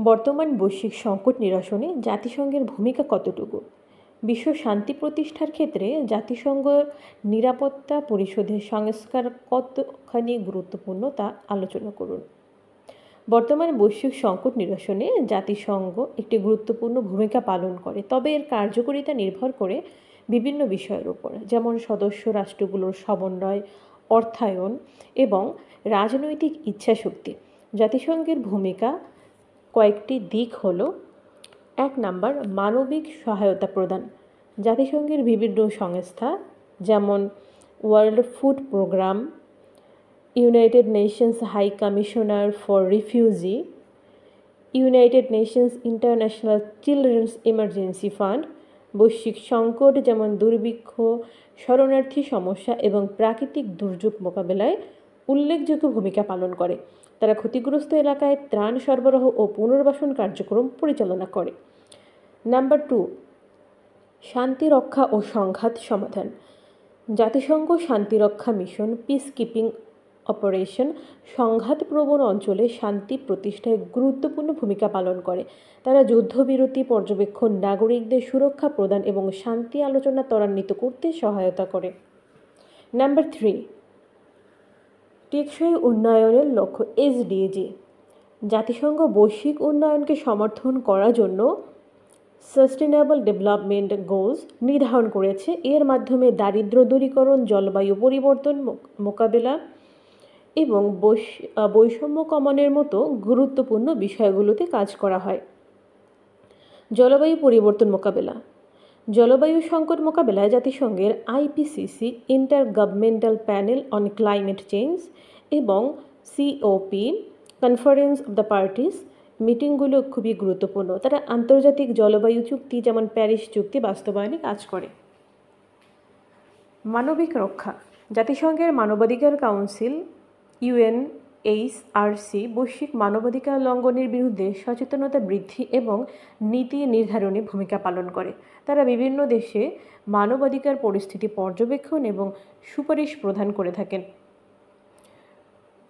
বর্তমান বৈশ্বিক সংকট নিরসনে জাতিসংঘের ভূমিকা কতটুকু? বিশ্ব শান্তি প্রতিষ্ঠার ক্ষেত্রে জাতিসংঘ নিরাপত্তা পরিষদের সংস্কার কতখানি গুরুত্বপূর্ণ তা আলোচনা করুন। বর্তমান বৈশ্বিক সংকট নিরসনে জাতিসংঘ একটি গুরুত্বপূর্ণ ভূমিকা পালন করে, তবে এর কার্যকারিতা নির্ভর করে বিভিন্ন বিষয়ের উপর, যেমন সদস্য রাষ্ট্রগুলোর সমন্বয়, অর্থায়ন এবং রাজনৈতিক ইচ্ছাশক্তি। জাতিসংঘের ভূমিকা কয়েকটি দিক হলো: 1 নাম্বার, মানবিক সহায়তা প্রদান। জাতিসংঘের বিভিন্ন সংস্থা যেমন World Food Programme, United Nations High Commissioner for Refugee, United Nations International Children's Emergency Fund, বৈশ্বিক সংকট যেমন দুর্ভিক্ষ, শরণার্থী সমস্যা এবং প্রাকৃতিক দুর্যোগ মোকাবেলায় উল্লেখযোগ্য ভূমিকা পালন করে। তারা ক্ষতিগ্রস্ত এলাকায় ত্রাণ সরবরাহ ও পুনর্বাসন কার্যক্রম পরিচালনা করে। নাম্বার 2, শান্তি রক্ষা ও সংঘাত সমাধান। জাতিসংঘ শান্তিরক্ষা মিশন, পিস কিপিং অপারেশন, সংঘাতপ্রবণ অঞ্চলে শান্তি প্রতিষ্ঠায় গুরুত্বপূর্ণ ভূমিকা পালন করে। তারা যুদ্ধবিরতি পর্যবেক্ষণ, নাগরিকদের সুরক্ষা প্রদান এবং শান্তি আলোচনা ত্বরান্বিত করতে সহায়তা করে। নাম্বার 3, টেকসই উন্নয়নের লক্ষ্য, এসডিজি। জাতিসংঘ বৈশ্বিক উন্নয়নকে সমর্থন করার জন্য সাস্টেনেবল ডেভেলপমেন্ট গোলস নির্ধারণ করেছে। এর মাধ্যমে দারিদ্র্য দূরীকরণ, জলবায়ু পরিবর্তন মোকাবেলা এবং বৈষম্য কমানোর মতো গুরুত্বপূর্ণ বিষয়গুলোতে কাজ করা হয়। জলবায়ু পরিবর্তন মোকাবেলা। জলবায়ু সংকট মোকাবেলায় জাতিসংঘের IPCC, intergovernmental panel on climate change এবং COP, conference of the parties মিটিংগুলো খুবই গুরুত্বপূর্ণ। তারা আন্তর্জাতিক জলবায়ু চুক্তি যেমন প্যারিস চুক্তি বাস্তবায়নে কাজ করে। মানবিক রক্ষা। জাতিসংঘের মানবাধিকার কাউন্সিল ইউএনএইচআরসি বৈশ্বিক মানবাধিকার লঙ্ঘনের বিরুদ্ধে সচেতনতা বৃদ্ধি এবং নীতি নির্ধারণে ভূমিকা পালন করে। তারা বিভিন্ন দেশে মানবাধিকার পরিস্থিতি পর্যবেক্ষণ এবং সুপারিশ প্রদান করে থাকেন।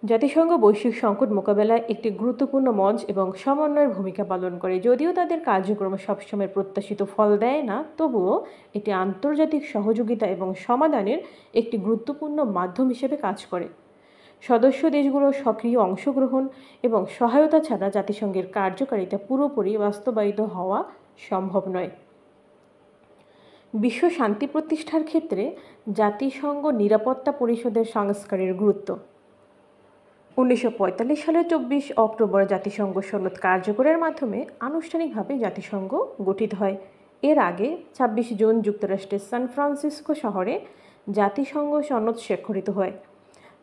জাতিসংঘ বৈশ্বিক সংকট মোকাবেলায় একটি গুরুত্বপূর্ণ মঞ্চ এবং সমন্বয়ের ভূমিকা পালন করে। যদিও তাদের কার্যক্রম সবসময় প্রত্যাশিত ফল দেয় না, তবুও এটি আন্তর্জাতিক সহযোগিতা এবং সমাধানের একটি গুরুত্বপূর্ণ মাধ্যম হিসেবে কাজ করে। সদস্য দেশগুলোর সক্রিয় অংশগ্রহণ এবং সহায়তা ছাড়া জাতিসংঘের কার্যকারিতা পুরোপুরি বাস্তবায়িত হওয়া সম্ভব নয়। বিশ্ব শান্তি প্রতিষ্ঠার ক্ষেত্রে জাতিসংঘ নিরাপত্তা পরিষদের সংস্কারের গুরুত্ব। 1945 সালের 24 অক্টোবর জাতিসংঘ সনদ কার্যকরের মাধ্যমে আনুষ্ঠানিকভাবে জাতিসংঘ গঠিত হয়। এর আগে 26 জুন যুক্তরাষ্ট্রের সান ফ্রান্সিসকো শহরে জাতিসংঘ সনদ স্বাক্ষরিত হয়।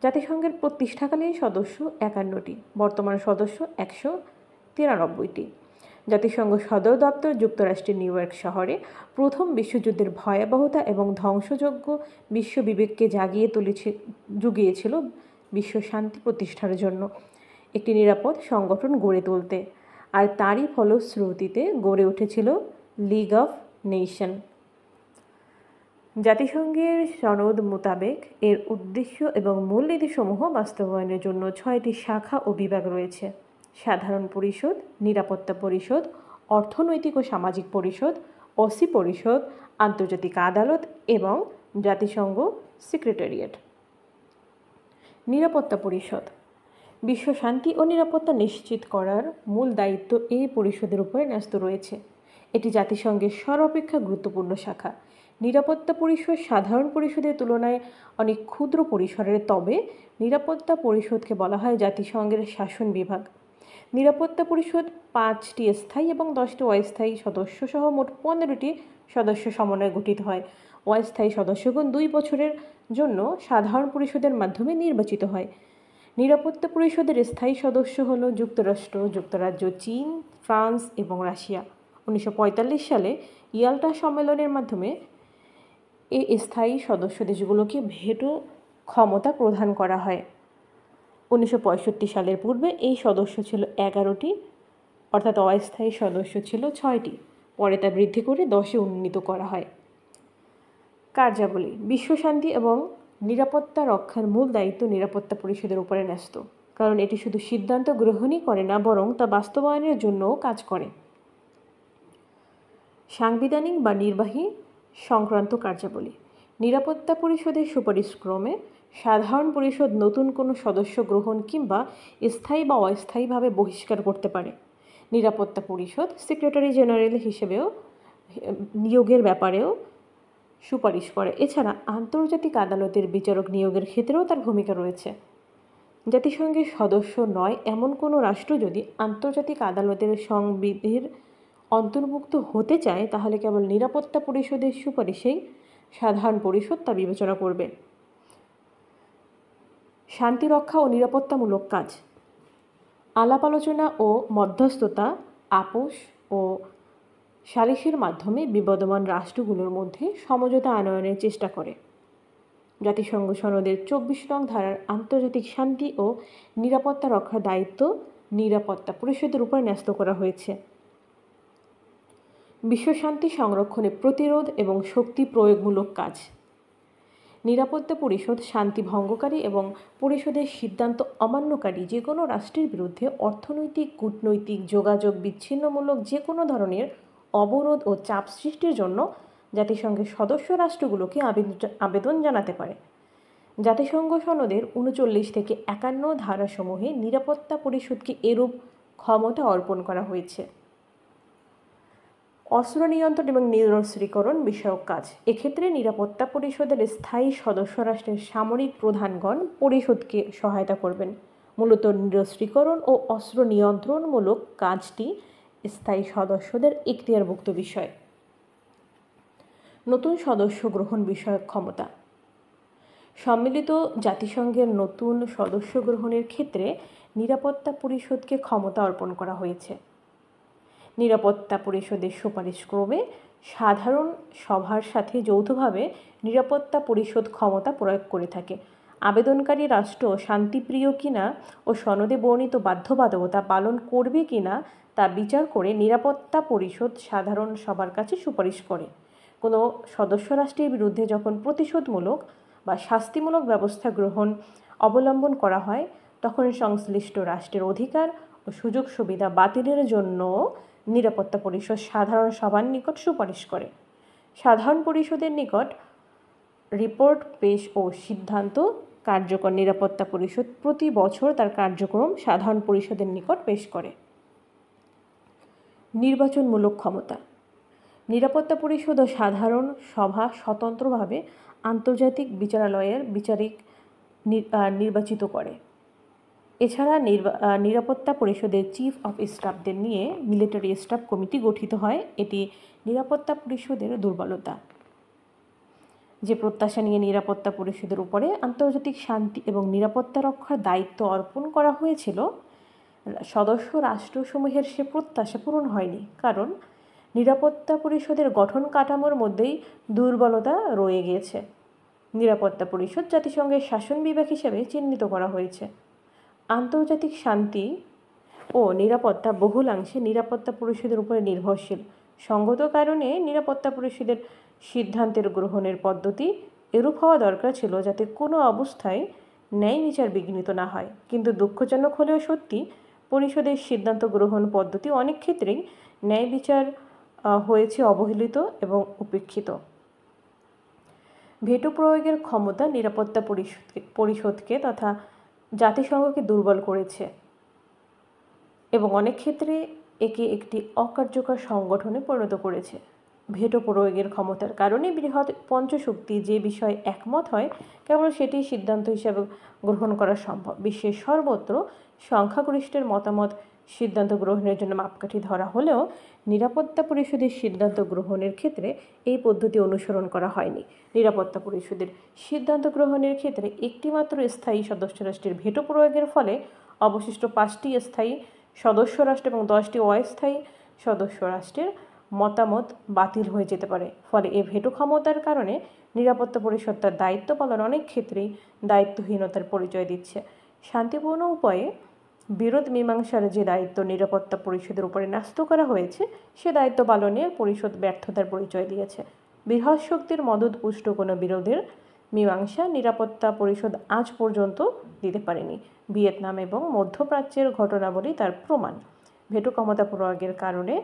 জাতিসংঘের প্রতিষ্ঠাকালীন সদস্য 51টি, বর্তমান সদস্য 193টি। জাতিসংঘ সদর দপ্তর যুক্তরাষ্ট্রের নিউ ইয়র্ক শহরে। প্রথম বিশ্বযুদ্ধের ভয়াবহতা এবং ধ্বংসযজ্ঞ বিশ্ব বিবেককে জুগিয়েছিল বিশ্ব শান্তি প্রতিষ্ঠার জন্য একটি নিরাপদ সংগঠন গড়ে তুলতে, আর তারই ফলশ্রুতিতে গড়ে উঠেছিল লিগ অফ নেশন। জাতিসংঘের সনদ মোতাবেক এর উদ্দেশ্য এবং মূলনীতিসমূহ বাস্তবায়নের জন্য 6টি শাখা ও বিভাগ রয়েছে: সাধারণ পরিষদ, নিরাপত্তা পরিষদ, অর্থনৈতিক ও সামাজিক পরিষদ, ওসি পরিষদ, আন্তর্জাতিক আদালত এবং জাতিসংঘ সেক্রেটারিয়েট। নিরাপত্তা পরিষদ। বিশ্ব শান্তি ও নিরাপত্তা নিশ্চিত করার মূল দায়িত্ব এই পরিষদের উপরে ন্যস্ত রয়েছে। এটি জাতিসংঘের সর্বাপেক্ষা গুরুত্বপূর্ণ শাখা। নিরাপত্তা পরিষদ সাধারণ পরিষদের তুলনায় অনেক ক্ষুদ্র পরিসরের, তবে নিরাপত্তা পরিষদকে বলা হয় জাতিসংঘের শাসন বিভাগ। নিরাপত্তা পরিষদ 5টি স্থায়ী এবং 10টি অস্থায়ী সদস্য সহ মোট 15টি সদস্য সমন্বয়ে গঠিত হয়। অস্থায়ী সদস্যগণ 2 বছরের জন্য সাধারণ পরিষদের মাধ্যমে নির্বাচিত হয়। নিরাপত্তা পরিষদের স্থায়ী সদস্য হল যুক্তরাষ্ট্র, যুক্তরাজ্য, চীন, ফ্রান্স এবং রাশিয়া। 1945 সালে ইয়াল্টা সম্মেলনের মাধ্যমে এই স্থায়ী সদস্য দেশগুলোকে ভেটো ক্ষমতা প্রদান করা হয়। 1965 সালের পূর্বে এই সদস্য ছিল 11টি, অর্থাৎ অস্থায়ী সদস্য ছিল 6টি। পরে তা বৃদ্ধি করে 10-এ উন্নীত করা হয়। কার্যাবলী। বিশ্ব শান্তি এবং নিরাপত্তা রক্ষার মূল দায়িত্ব নিরাপত্তা পরিষদের উপরে ন্যস্ত। কারণ এটি শুধু সিদ্ধান্ত গ্রহণই করে না, বরং তা বাস্তবায়নের জন্যও কাজ করে। সাংবিধানিক বা নির্বাহী সংক্রান্ত কার্যাবলী। নিরাপত্তা পরিষদের সুপারিশক্রমে সাধারণ পরিষদ নতুন কোনো সদস্য গ্রহণ কিংবা স্থায়ী বা অস্থায়ীভাবে বহিষ্কার করতে পারে। নিরাপত্তা পরিষদ সেক্রেটারি জেনারেল হিসেবেও নিয়োগের ব্যাপারেও সুপারিশ করে। এছাড়া আন্তর্জাতিক আদালতের বিচারক নিয়োগের ক্ষেত্রেও তার ভূমিকা রয়েছে। জাতিসংঘের সদস্য নয় এমন কোনো রাষ্ট্র যদি আন্তর্জাতিক আদালতের সংবিধির অন্তর্ভুক্ত হতে চায়, তাহলে কেবল নিরাপত্তা পরিষদের সুপারিশেই সাধারণ পরিষদ তা বিবেচনা করবে। শান্তিরক্ষা ও নিরাপত্তামূলক কাজ। আলাপ আলোচনা ও মধ্যস্থতা, আপোষ ও সালিসের মাধ্যমে বিবদমান রাষ্ট্রগুলোর মধ্যে সমঝোতা আনয়নের চেষ্টা করে। জাতিসংঘ সনদের 24 নং ধারার আন্তর্জাতিক শান্তি ও নিরাপত্তা রক্ষার দায়িত্ব নিরাপত্তা পরিষদের উপর ন্যস্ত করা হয়েছে। বিশ্বশান্তি সংরক্ষণে প্রতিরোধ এবং শক্তি প্রয়োগমূলক কাজ। নিরাপত্তা পরিষদ শান্তি ভঙ্গকারী এবং পরিষদের সিদ্ধান্ত অমান্যকারী যে কোনো রাষ্ট্রের বিরুদ্ধে অর্থনৈতিক, কূটনৈতিক, যোগাযোগ বিচ্ছিন্নমূলক যে কোনো ধরনের অবরোধ ও চাপ সৃষ্টির জন্য জাতিসংঘের সদস্য রাষ্ট্রগুলোকে আবেদন জানাতে পারে। জাতিসংঘ সনদের 39 থেকে 51 ধারাসমূহে নিরাপত্তা পরিষদকে এরূপ ক্ষমতা অর্পণ করা হয়েছে। অস্ত্র নিয়ন্ত্রণ এবং নিরস্ত্রীকরণ বিষয়ক কাজ। এক্ষেত্রে নিরাপত্তা পরিষদের স্থায়ী সদস্য রাষ্ট্রের সামরিক প্রধানগণ পরিষদকে সহায়তা করবেন। মূলত নিরস্ত্রীকরণ ও অস্ত্র নিয়ন্ত্রণমূলক কাজটি স্থায়ী সদস্যদের এখতিয়ারভুক্ত বিষয়। নতুন সদস্য গ্রহণ বিষয়ক ক্ষমতা। সম্মিলিত জাতিসংঘের নতুন সদস্য গ্রহণের ক্ষেত্রে নিরাপত্তা পরিষদকে ক্ষমতা অর্পণ করা হয়েছে। নিরাপত্তা পরিষদের সুপারিশক্রমে সাধারণ সভার সাথে যৌথভাবে নিরাপত্তা পরিষদ ক্ষমতা প্রয়োগ করে থাকে। আবেদনকারী রাষ্ট্র শান্তিপ্রিয় কিনা ও সনদে বর্ণিত বাধ্যবাধকতা পালন করবে কিনা তা বিচার করে নিরাপত্তা পরিষদ সাধারণ সভার কাছে সুপারিশ করে। কোনো সদস্য রাষ্ট্রের বিরুদ্ধে যখন প্রতিশোধমূলক বা শাস্তিমূলক ব্যবস্থা অবলম্বন করা হয়, তখন সংশ্লিষ্ট রাষ্ট্রের অধিকার ও সুযোগ সুবিধা বাতিলের জন্য নিরাপত্তা পরিষদ সাধারণ সভার নিকট সুপারিশ করে। সাধারণ পরিষদের নিকট রিপোর্ট পেশ ও সিদ্ধান্ত কার্যকর নিরাপত্তা পরিষদ প্রতি বছর তার কার্যক্রম সাধারণ পরিষদের নিকট পেশ করে। নির্বাচনমূলক ক্ষমতা। নিরাপত্তা পরিষদ ও সাধারণ সভা স্বতন্ত্রভাবে আন্তর্জাতিক বিচারালয়ের বিচারিক নির্বাচিত করে। এছাড়া নিরাপত্তা পরিষদের চিফ অফ স্টাফদের নিয়ে মিলিটারি স্টাফ কমিটি গঠিত হয়। এটি নিরাপত্তা পরিষদের দুর্বলতা। যে প্রত্যাশা নিয়ে নিরাপত্তা পরিষদের উপরে আন্তর্জাতিক শান্তি এবং নিরাপত্তা রক্ষার দায়িত্ব অর্পণ করা হয়েছিল, সদস্য রাষ্ট্রসমূহের সে প্রত্যাশা পূরণ হয়নি, কারণ নিরাপত্তা পরিষদের গঠন কাঠামোর মধ্যেই দুর্বলতা রয়ে গিয়েছে। নিরাপত্তা পরিষদ জাতিসংঘের শাসন বিভাগ হিসেবে চিহ্নিত করা হয়েছে। আন্তর্জাতিক শান্তি ও নিরাপত্তা বহুলাংশে নিরাপত্তা পরিষদের উপরে নির্ভরশীল। সঙ্গত কারণে নিরাপত্তা পরিষদের সিদ্ধান্তের গ্রহণের পদ্ধতি এরূপ হওয়া দরকার ছিল যাতে কোনো অবস্থায় ন্যায় বিচার বিঘ্নিত না হয়। কিন্তু দুঃখজনক হলেও সত্যি, পরিষদের সিদ্ধান্ত গ্রহণ পদ্ধতি অনেক ক্ষেত্রেই ন্যায় বিচার হয়েছে অবহেলিত এবং উপেক্ষিত। ভেটো প্রয়োগের ক্ষমতা নিরাপত্তা পরিষদকে তথা জাতিসংঘকে দুর্বল করেছে এবং অনেক ক্ষেত্রে একে একটি অকার্যকর সংগঠনে পরিণত করেছে। ভেটো প্রয়োগের ক্ষমতার কারণে বৃহৎ পঞ্চশক্তি যে বিষয়ে একমত হয়, কেবল সেটি সিদ্ধান্ত হিসাবে গ্রহণ করা সম্ভব। বিশ্বের সর্বত্র সংখ্যাগরিষ্ঠের মতামত সিদ্ধান্ত গ্রহণের জন্য মাপকাঠি ধরা হলেও নিরাপত্তা পরিষদের সিদ্ধান্ত গ্রহণের ক্ষেত্রে এই পদ্ধতি অনুসরণ করা হয়নি। নিরাপত্তা পরিষদের সিদ্ধান্ত গ্রহণের ক্ষেত্রে একটিমাত্র স্থায়ী সদস্য রাষ্ট্রের ভেটো প্রয়োগের ফলে অবশিষ্ট 5টি স্থায়ী সদস্য রাষ্ট্র এবং 10টি অস্থায়ী সদস্য রাষ্ট্রের মতামত বাতিল হয়ে যেতে পারে। ফলে এই ভেটো ক্ষমতার কারণে নিরাপত্তা পরিষদ তার দায়িত্ব পালন অনেক ক্ষেত্রেই দায়িত্বহীনতার পরিচয় দিচ্ছে। শান্তিপূর্ণ উপায়ে বিরোধ মীমাংসার যে দায়িত্ব নিরাপত্তা পরিষদের উপরে ন্যস্ত করা হয়েছে, সে দায়িত্ব পালনে পরিষদ ব্যর্থতার পরিচয় দিয়েছে। বৃহৎ শক্তির মদতপুষ্ট কোনো বিরোধের মীমাংসা নিরাপত্তা পরিষদ আজ পর্যন্ত দিতে পারেনি। ভিয়েতনাম এবং মধ্যপ্রাচ্যের ঘটনাবলী তার প্রমাণ। ভেটো ক্ষমতা প্রয়োগের কারণে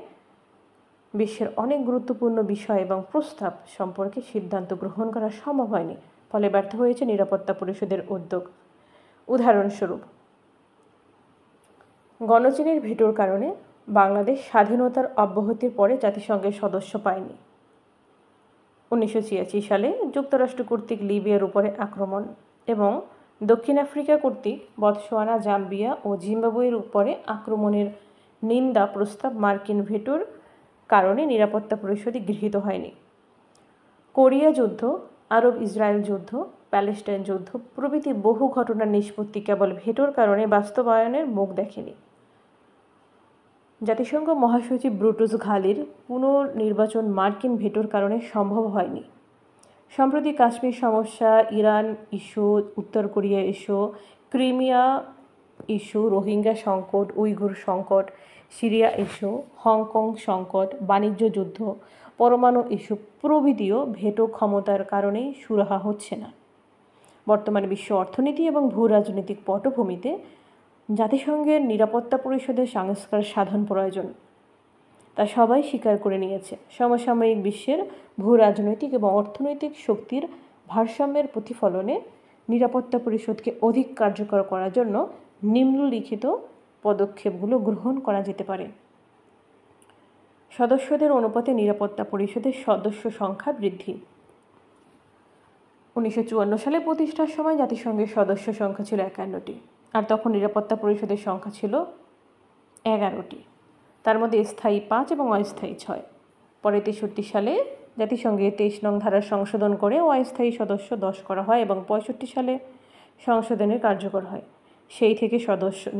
বিশ্বের অনেক গুরুত্বপূর্ণ বিষয় এবং প্রস্তাব সম্পর্কে সিদ্ধান্ত গ্রহণ করা সম্ভব হয়নি, ফলে ব্যর্থ হয়েছে নিরাপত্তা পরিষদের উদ্যোগ। উদাহরণস্বরূপ, গণচীনের ভেটোর কারণে বাংলাদেশ স্বাধীনতার অব্যাহতির পরে জাতিসংঘের সদস্য পায়নি। 1986 সালে যুক্তরাষ্ট্র কর্তৃক লিবিয়ার উপরে আক্রমণ এবং দক্ষিণ আফ্রিকা কর্তৃক বতসোয়ানা, জাম্বিয়া ও জিম্বাবুয়ের উপরে আক্রমণের নিন্দা প্রস্তাব মার্কিন ভেটোর কারণে নিরাপত্তা পরিষদে গৃহীত হয়নি। কোরিয়া যুদ্ধ, আরব ইসরায়েল যুদ্ধ, প্যালেস্টাইন যুদ্ধ প্রভৃতি বহু ঘটনার নিষ্পত্তি কেবল ভেটোর কারণে বাস্তবায়নের মুখ দেখেনি। জাতিসংঘ মহাসচিব ব্রুটুস ঘালির পুনর্নির্বাচন মার্কিন ভেটোর কারণে সম্ভব হয়নি। সম্প্রতি কাশ্মীর সমস্যা, ইরান ইস্যু, উত্তর Korea issue, Crimea issue, Rohingya সংকট, উইঘুর সংকট, সিরিয়া ইস্যু, হংকং সংকট, বাণিজ্য যুদ্ধ, পরমাণু ইস্যু প্রভৃতিও ভেটো ক্ষমতার কারণেই সুরাহা হচ্ছে না। বর্তমানে বিশ্ব অর্থনীতি এবং ভূ রাজনৈতিক পটভূমিতে জাতিসংঘের নিরাপত্তা পরিষদের সংস্কার সাধন প্রয়োজন, তা সবাই স্বীকার করে নিয়েছে। সমসাময়িক বিশ্বের ভূ রাজনৈতিক এবং অর্থনৈতিক শক্তির ভারসাম্যের প্রতিফলনে নিরাপত্তা পরিষদকে অধিক কার্যকর করার জন্য নিম্নলিখিত পদক্ষেপগুলো গ্রহণ করা যেতে পারে। সদস্যদের অনুপাতে নিরাপত্তা পরিষদের সদস্য সংখ্যা বৃদ্ধি। 1954 সালে প্রতিষ্ঠার সময় জাতিসংঘের সদস্য সংখ্যা ছিল 51টি, আর তখন নিরাপত্তা পরিষদের সংখ্যা ছিল 11টি। তার মধ্যে স্থায়ী 5 এবং অস্থায়ী 6। পরে 63 সালে জাতিসংঘের 23 নং ধারার সংশোধন করে অস্থায়ী সদস্য 10 করা হয় এবং 65 সালে সংশোধনের কার্যকর হয়। সেই থেকে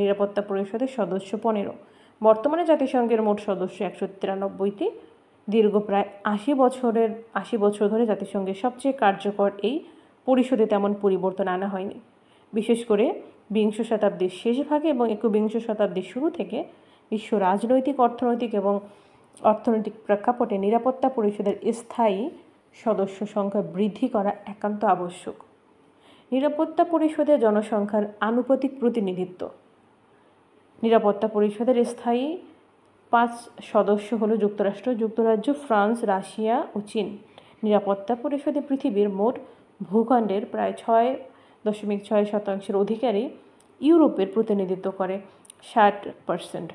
নিরাপত্তা পরিষদের সদস্য 15। বর্তমানে জাতিসংঘের মোট সদস্য 193টি। দীর্ঘ প্রায় 80 বছর ধরে জাতিসংঘের সবচেয়ে কার্যকর এই পরিষদে তেমন পরিবর্তন আনা হয়নি। বিশেষ করে বিংশ শতাব্দীর শেষ ভাগে এবং একবিংশ শতাব্দীর শুরু থেকে বিশ্ব রাজনৈতিক, অর্থনৈতিক প্রেক্ষাপটে নিরাপত্তা পরিষদের স্থায়ী সদস্য সংখ্যা বৃদ্ধি করা একান্ত আবশ্যক। নিরাপত্তা পরিষদের জনসংখ্যার আনুপাতিক প্রতিনিধিত্ব। নিরাপত্তা পরিষদের স্থায়ী 5 সদস্য হল যুক্তরাজ্য, ফ্রান্স, রাশিয়া ও চীন। নিরাপত্তা পরিষদে পৃথিবীর মোট ভূখণ্ডের প্রায় 6.6% অধিকারী ইউরোপের প্রতিনিধিত্ব করে 60%।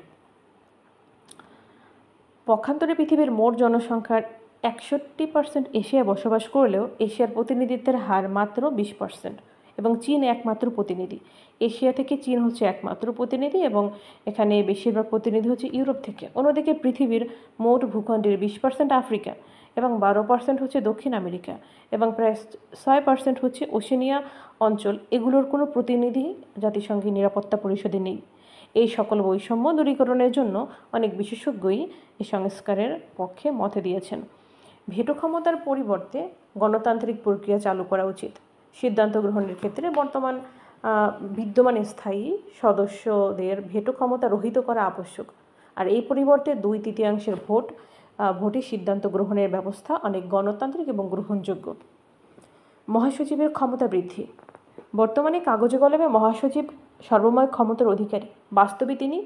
পক্ষান্তরে পৃথিবীর মোট জনসংখ্যার 61% এশিয়ায় বসবাস করলেও এশিয়ার প্রতিনিধিত্বের হার মাত্র 20% এবং চীন একমাত্র প্রতিনিধি। এশিয়া থেকে চীন হচ্ছে একমাত্র প্রতিনিধি এবং এখানে বেশিরভাগ প্রতিনিধি হচ্ছে ইউরোপ থেকে। অন্যদিকে পৃথিবীর মোট ভূখণ্ডের 20% আফ্রিকা এবং 12% হচ্ছে দক্ষিণ আমেরিকা এবং প্রায় 6% হচ্ছে ওশেনিয়া অঞ্চল। এগুলোর কোনো প্রতিনিধি জাতিসংঘের নিরাপত্তা পরিষদে নেই। এই সকল বৈষম্য দূরীকরণের জন্য অনেক বিশেষজ্ঞই এই সংস্কারের পক্ষে মত দিয়েছেন। ভেটো ক্ষমতার পরিবর্তে গণতান্ত্রিক প্রক্রিয়া চালু করা উচিত। সিদ্ধান্ত গ্রহণের ক্ষেত্রে বিদ্যমান স্থায়ী সদস্যদের ভেটো ক্ষমতা রহিত করা আবশ্যক, আর এই পরিবর্তে 2/3 ভোটে সিদ্ধান্ত গ্রহণের ব্যবস্থা অনেক গণতান্ত্রিক এবং গ্রহণযোগ্য। মহাসচিবের ক্ষমতা বৃদ্ধি। বর্তমানে কাগজে কলমে মহাসচিব সর্বময় ক্ষমতার অধিকারী। বাস্তবে তিনি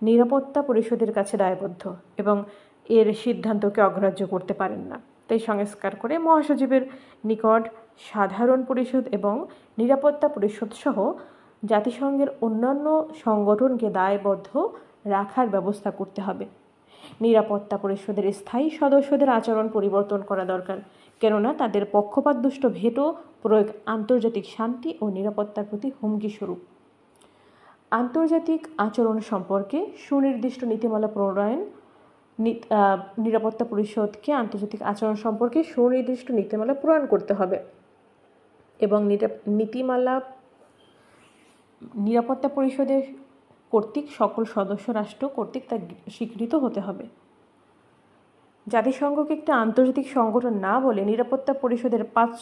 নিরাপত্তা পরিষদের কাছে দায়বদ্ধ এবং এর সিদ্ধান্তকে অগ্রাহ্য করতে পারেন না। তাই সংস্কার করে মহাসচিবের নিকট সাধারণ পরিষদ এবং নিরাপত্তা পরিষদ সহ জাতিসংঘের অন্যান্য সংগঠনকে দায়বদ্ধ রাখার ব্যবস্থা করতে হবে। নিরাপত্তা পরিষদের স্থায়ী সদস্যদের আচরণ পরিবর্তন করা দরকার, কেননা তাদের পক্ষপাতদুষ্ট ভেটো প্রয়োগ আন্তর্জাতিক শান্তি ও নিরাপত্তার প্রতি হুমকি স্বরূপ। আন্তর্জাতিক আচরণ সম্পর্কে সুনির্দিষ্ট নীতিমালা প্রণয়ন। নিরাপত্তা পরিষদকে আন্তর্জাতিক আচরণ সম্পর্কে সুনির্দিষ্ট নীতিমালা প্রণয়ন করতে হবে এবং নিরাপত্তা পরিষদের কর্তৃক সকল সদস্য রাষ্ট্র কর্তৃক তা স্বীকৃত হতে হবে। জাতিসংঘকে একটি আন্তর্জাতিক সংগঠন না বলে নিরাপত্তা পরিষদের 5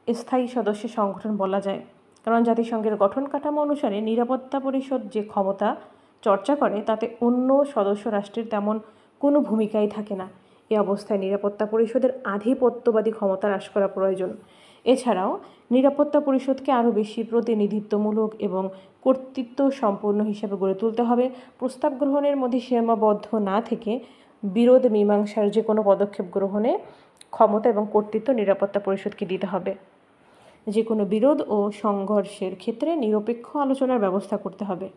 স্থায়ী সদস্যের সংগঠন বলা যায়, কারণ জাতিসংঘের গঠন কাঠামো অনুসারে নিরাপত্তা পরিষদ যে ক্ষমতা চর্চা করে তাতে অন্য সদস্য রাষ্ট্রের তেমন কোনো ভূমিকাই থাকে না। এ অবস্থায় নিরাপত্তা পরিষদের আধিপত্যবাদী ক্ষমতা হ্রাস করা প্রয়োজন। এছাড়াও নিরাপত্তা পরিষদকে আরও বেশি প্রতিনিধিত্বমূলক এবং কর্তৃত্ব সম্পন্ন হিসাবে গড়ে তুলতে হবে। প্রস্তাব গ্রহণের মধ্যে সীমাবদ্ধ না থেকে বিরোধ মীমাংসার যে কোনো পদক্ষেপ গ্রহণে ক্ষমতা এবং কর্তৃত্ব নিরাপত্তা পরিষদকে দিতে হবে। যে কোনো বিরোধ ও সংঘর্ষের ক্ষেত্রে নিরপেক্ষ আলোচনার ব্যবস্থা করতে হবে।